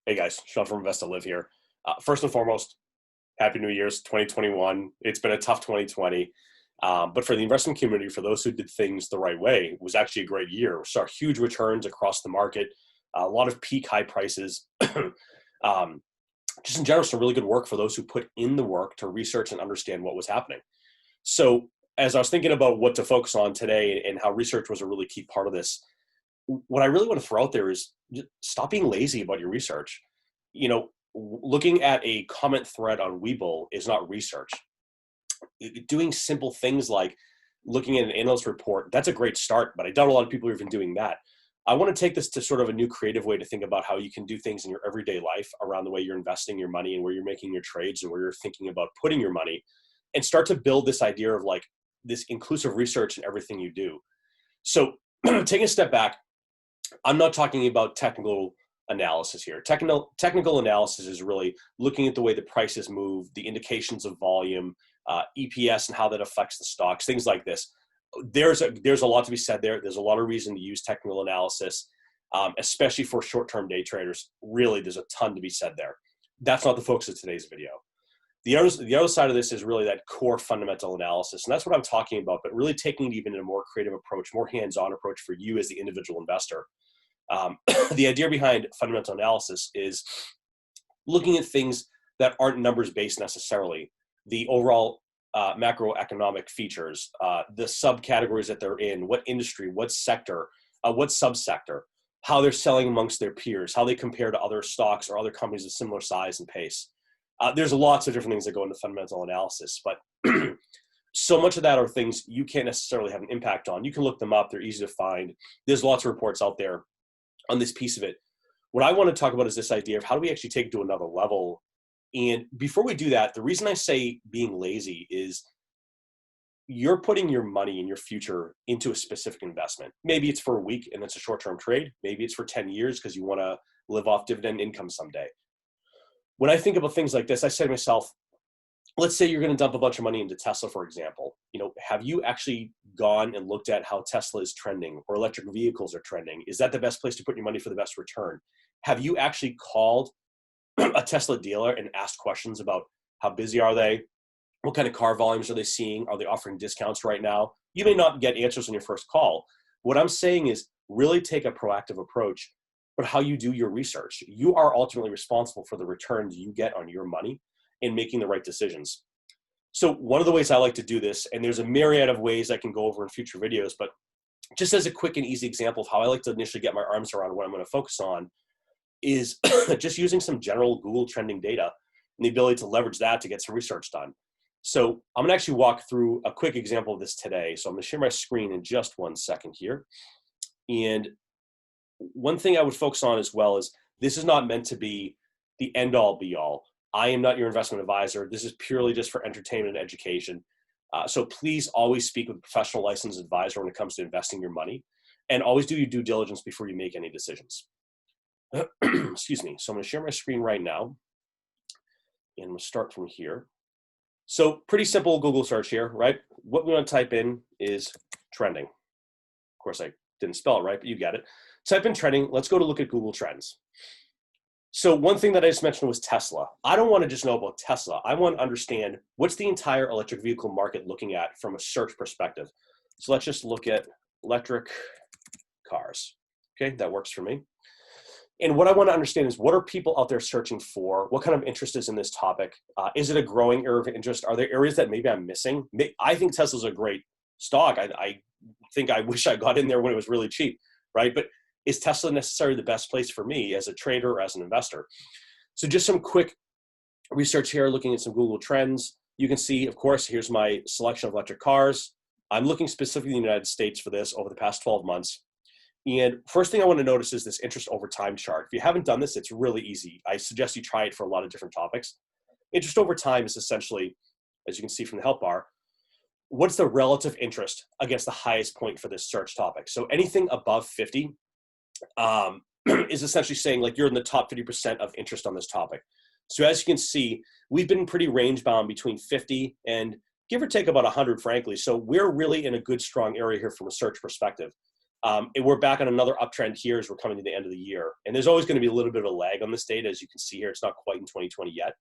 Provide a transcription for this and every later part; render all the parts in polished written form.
Hey guys, Sean from Invest to Live here. First and foremost, Happy New Year's 2021. It's been a tough 2020. But for the investment community, for those who did things the right way, it was actually a great year. We saw huge returns across the market, a lot of peak high prices. um, just in general, some really good work for those who put in the work to research and understand what was happening. So as I was thinking about what to focus on today and how research was a really key part of this, what I really want to throw out there is just stop being lazy about your research. Looking at a comment thread on Webull is not research. Doing simple things like looking at an analyst report, that's a great start, but I doubt a lot of people are even doing that. I want to take this to sort of a new creative way to think about how you can do things in your everyday life around the way you're investing your money and where you're making your trades and where you're thinking about putting your money, and start to build this idea of like this inclusive research in everything you do. So taking a step back, I'm not talking about technical analysis here. Technical analysis is really looking at the way the prices move, the indications of volume, EPS, and how that affects the stocks, things like this. There's a lot to be said there. There's a lot of reason to use technical analysis, especially for short-term day traders. Really, there's a ton to be said there. That's not the focus of today's video. The other side of this is really that core fundamental analysis, and that's what I'm talking about, but really taking it even in a more creative approach, more hands-on approach for you as the individual investor. The idea behind fundamental analysis is looking at things that aren't numbers based necessarily, the overall macroeconomic features, the subcategories that they're in, what industry, what sector, what subsector, how they're selling amongst their peers, how they compare to other stocks or other companies of similar size and pace. There's lots of different things that go into fundamental analysis, but so much of that are things you can't necessarily have an impact on. You can look them up. They're easy to find. There's lots of reports out there on this piece of it. What I want to talk about is this idea of how do we actually take it to another level. And before we do that, the reason I say being lazy is you're putting your money and your future into a specific investment. Maybe it's for a week and it's a short-term trade. Maybe it's for 10 years because you want to live off dividend income someday. When I think about things like this, I say to myself, let's say you're going to dump a bunch of money into Tesla, for example. Have you actually gone and looked at how Tesla is trending or electric vehicles are trending? Is that the best place to put your money for the best return? Have you actually called a Tesla dealer and asked questions about how busy are they? What kind of car volumes are they seeing? Are they offering discounts right now? You may not get answers on your first call. What I'm saying is really take a proactive approach, but how you do your research. You are ultimately responsible for the returns you get on your money and making the right decisions. So one of the ways I like to do this, and there's a myriad of ways I can go over in future videos, but just as a quick and easy example of how I like to initially get my arms around what I'm going to focus on, is just using some general Google trending data and the ability to leverage that to get some research done. So I'm going to actually walk through a quick example of this today. So I'm going to share my screen in just 1 second here. And one thing I would focus on as well is this is not meant to be the end all be all. I am not your investment advisor. This is purely just for entertainment and education. So please always speak with a professional licensed advisor when it comes to investing your money, and always do your due diligence before you make any decisions. Excuse me. So I'm going to share my screen right now, and we'll start from here. So pretty simple Google search here, right? What we want to type in is trending. Of course, I didn't spell it right, but you get it. Type in trending. Let's go to look at Google Trends. So one thing that I just mentioned was Tesla. I don't want to just know about Tesla. I want to understand what's the entire electric vehicle market looking at from a search perspective. So let's just look at electric cars. Okay, that works for me. And what I want to understand is what are people out there searching for? What kind of interest is in this topic? Is it a growing area of interest? Are there areas that maybe I'm missing? I think Tesla's a great stock. I think I wish I got in there when it was really cheap, right? But is Tesla necessarily the best place for me as a trader or as an investor? So just some quick research here, looking at some Google Trends. You can see, of course, here's my selection of electric cars. I'm looking specifically in the United States for this over the past 12 months. And first thing I want to notice is this interest over time chart. If you haven't done this, it's really easy. I suggest you try it for a lot of different topics. Interest over time is essentially, as you can see from the help bar, what's the relative interest against the highest point for this search topic? So anything above 50 is essentially saying like you're in the top 50% of interest on this topic. So as you can see, we've been pretty range bound between 50 and give or take about 100, frankly. So we're really in a good, strong area here from a search perspective. And we're back on another uptrend here as we're coming to the end of the year. And there's always going to be a little bit of a lag on this data. As you can see here, it's not quite in 2020 yet.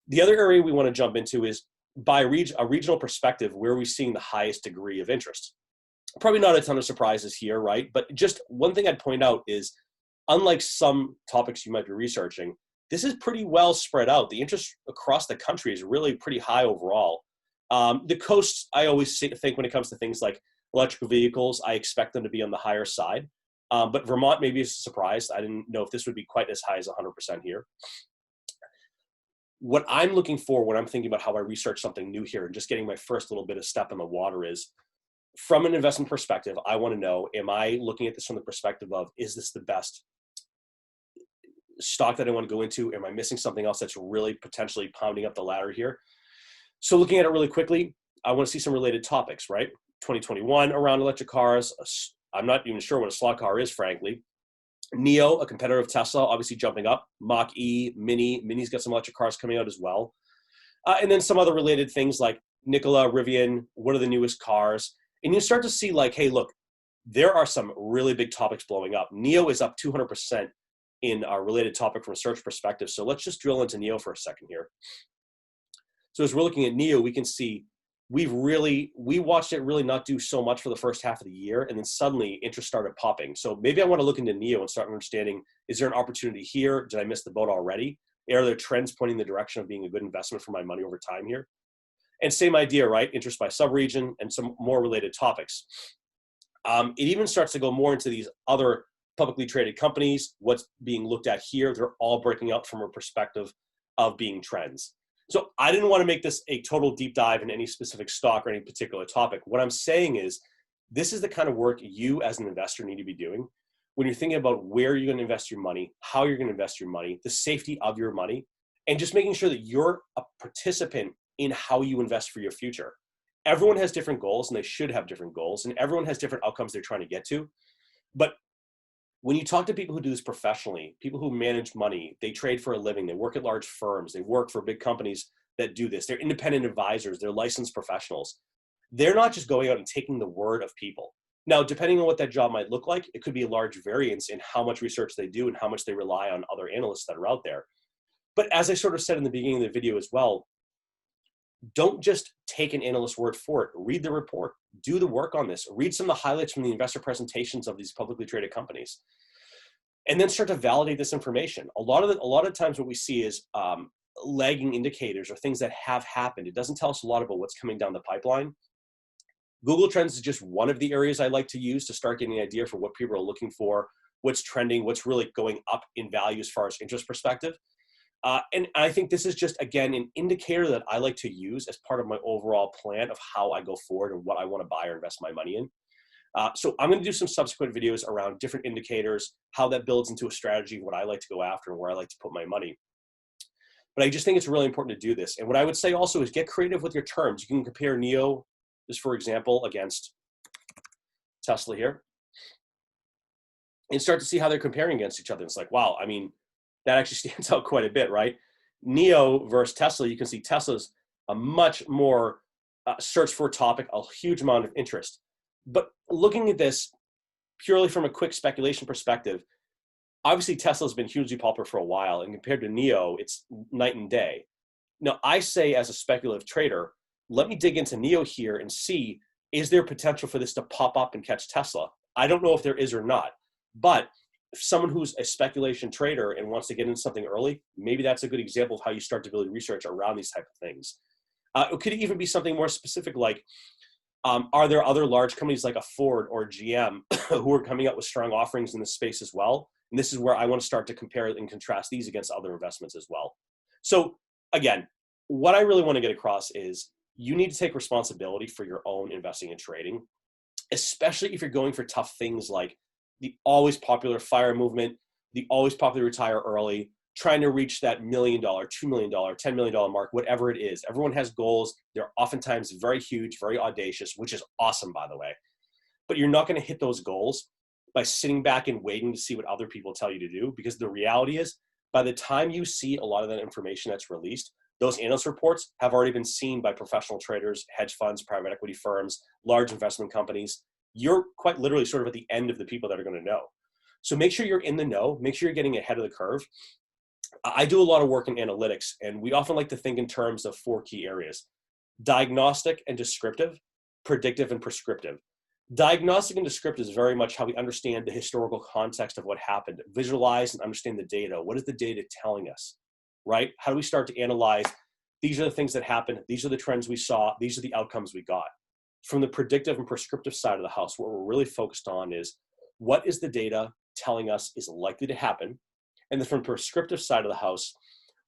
The other area we want to jump into is by a regional perspective, where are we seeing the highest degree of interest? Probably not a ton of surprises here, right? But just one thing I'd point out is, unlike some topics you might be researching, this is pretty well spread out. The interest across the country is really pretty high overall. The coasts, I always think when it comes to things like electric vehicles, I expect them to be on the higher side. But Vermont maybe is a surprise. I didn't know if this would be quite as high as 100% here. What I'm looking for when I'm thinking about how I research something new here and just getting my first little bit of step in the water is, from an investment perspective, I want to know, am I looking at this from the perspective of, is this the best stock that I want to go into? Am I missing something else that's really potentially pounding up the ladder here? So looking at it really quickly, I want to see some related topics, right? 2021 around electric cars. I'm not even sure what a slot car is, frankly. NIO, a competitor of Tesla, obviously jumping up. Mach-E, Mini's got some electric cars coming out as well. And then some other related things like Nikola, Rivian, what are the newest cars? And you start to see like, hey, look, there are some really big topics blowing up. NIO is up 200% in our related topic from a search perspective. So let's just drill into NIO for a second here. So as we're looking at NIO, we can see we watched it really not do so much for the first half of the year, and then suddenly interest started popping. So maybe I want to look into NIO and start understanding, is there an opportunity here? Did I miss the boat already? Are there trends pointing the direction of being a good investment for my money over time here? And same idea, right? Interest by subregion and some more related topics. It even starts to go more into these other publicly traded companies. What's being looked at here, they're all breaking out from a perspective of being trends. So I didn't want to make this a total deep dive in any specific stock or any particular topic. What I'm saying is, this is the kind of work you as an investor need to be doing when you're thinking about where you're going to invest your money, how you're going to invest your money, the safety of your money, and just making sure that you're a participant in how you invest for your future. Everyone has different goals, and they should have different goals, and everyone has different outcomes they're trying to get to. But when you talk to people who do this professionally, people who manage money, they trade for a living, they work at large firms, they work for big companies that do this, they're independent advisors, they're licensed professionals. They're not just going out and taking the word of people. Now, depending on what that job might look like, it could be a large variance in how much research they do and how much they rely on other analysts that are out there. But as I sort of said in the beginning of the video as well, don't just take an analyst's word for it. Read the report. Do the work on this. Read some of the highlights from the investor presentations of these publicly traded companies, and then start to validate this information. A lot of times what we see is lagging indicators or things that have happened. It doesn't tell us a lot about what's coming down the pipeline. Google Trends is just one of the areas I like to use to start getting an idea for what people are looking for, what's trending, what's really going up in value as far as interest perspective. And I think this is just, again, an indicator that I like to use as part of my overall plan of how I go forward and what I want to buy or invest my money in. So I'm going to do some subsequent videos around different indicators, how that builds into a strategy, what I like to go after and where I like to put my money. But I just think it's really important to do this. And what I would say also is get creative with your terms. You can compare NIO, just for example, against Tesla here, and start to see how they're comparing against each other. It's like, wow, I mean, that actually stands out quite a bit, right? NIO versus Tesla, you can see Tesla's a much more search for topic, a huge amount of interest. But looking at this purely from a quick speculation perspective, obviously Tesla's been hugely popular for a while, and compared to NIO, it's night and day. Now, I say as a speculative trader, let me dig into NIO here and see, is there potential for this to pop up and catch Tesla? I don't know if there is or not, but if someone who's a speculation trader and wants to get into something early, maybe that's a good example of how you start to build research around these type of things. It could even be something more specific like, are there other large companies like a Ford or GM who are coming up with strong offerings in this space as well? And this is where I want to start to compare and contrast these against other investments as well. So again, what I really want to get across is you need to take responsibility for your own investing and trading, especially if you're going for tough things like the always popular FIRE movement, the always popular retire early, trying to reach that $1 million, $2 million, $10 million mark, whatever it is. Everyone has goals. They're oftentimes very huge, very audacious, which is awesome, by the way. But you're not going to hit those goals by sitting back and waiting to see what other people tell you to do, because the reality is, by the time you see a lot of that information that's released, those analyst reports have already been seen by professional traders, hedge funds, private equity firms, large investment companies. you're quite literally sort of at the end of the people that are going to know. So make sure you're in the know, make sure you're getting ahead of the curve. I do a lot of work in analytics, and we often like to think in terms of 4 key areas: diagnostic and descriptive, predictive and prescriptive. Diagnostic and descriptive is very much how we understand the historical context of what happened, visualize and understand the data. What is the data telling us, right? How do we start to analyze? These are the things that happened. These are the trends we saw. These are the outcomes we got. From the predictive and prescriptive side of the house, what we're really focused on is what is the data telling us is likely to happen? And then from the prescriptive side of the house,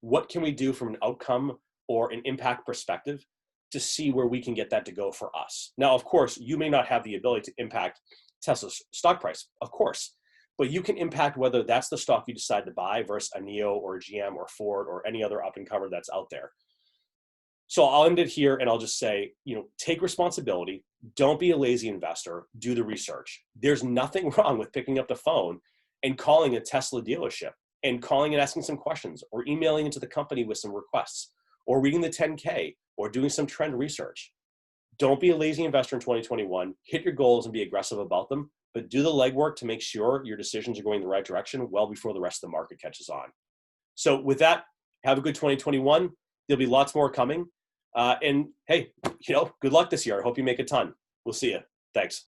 what can we do from an outcome or an impact perspective to see where we can get that to go for us? Now, of course, you may not have the ability to impact Tesla's stock price, of course, but you can impact whether that's the stock you decide to buy versus a NIO or a GM or Ford or any other up and comer that's out there. So I'll end it here and I'll just say, take responsibility. Don't be a lazy investor. Do the research. There's nothing wrong with picking up the phone and calling a Tesla dealership and calling and asking some questions, or emailing into the company with some requests, or reading the 10K, or doing some trend research. Don't be a lazy investor in 2021. Hit your goals and be aggressive about them, but do the legwork to make sure your decisions are going the right direction well before the rest of the market catches on. So with that, have a good 2021. There'll be lots more coming. And hey, good luck this year. I hope you make a ton. We'll see you. Thanks.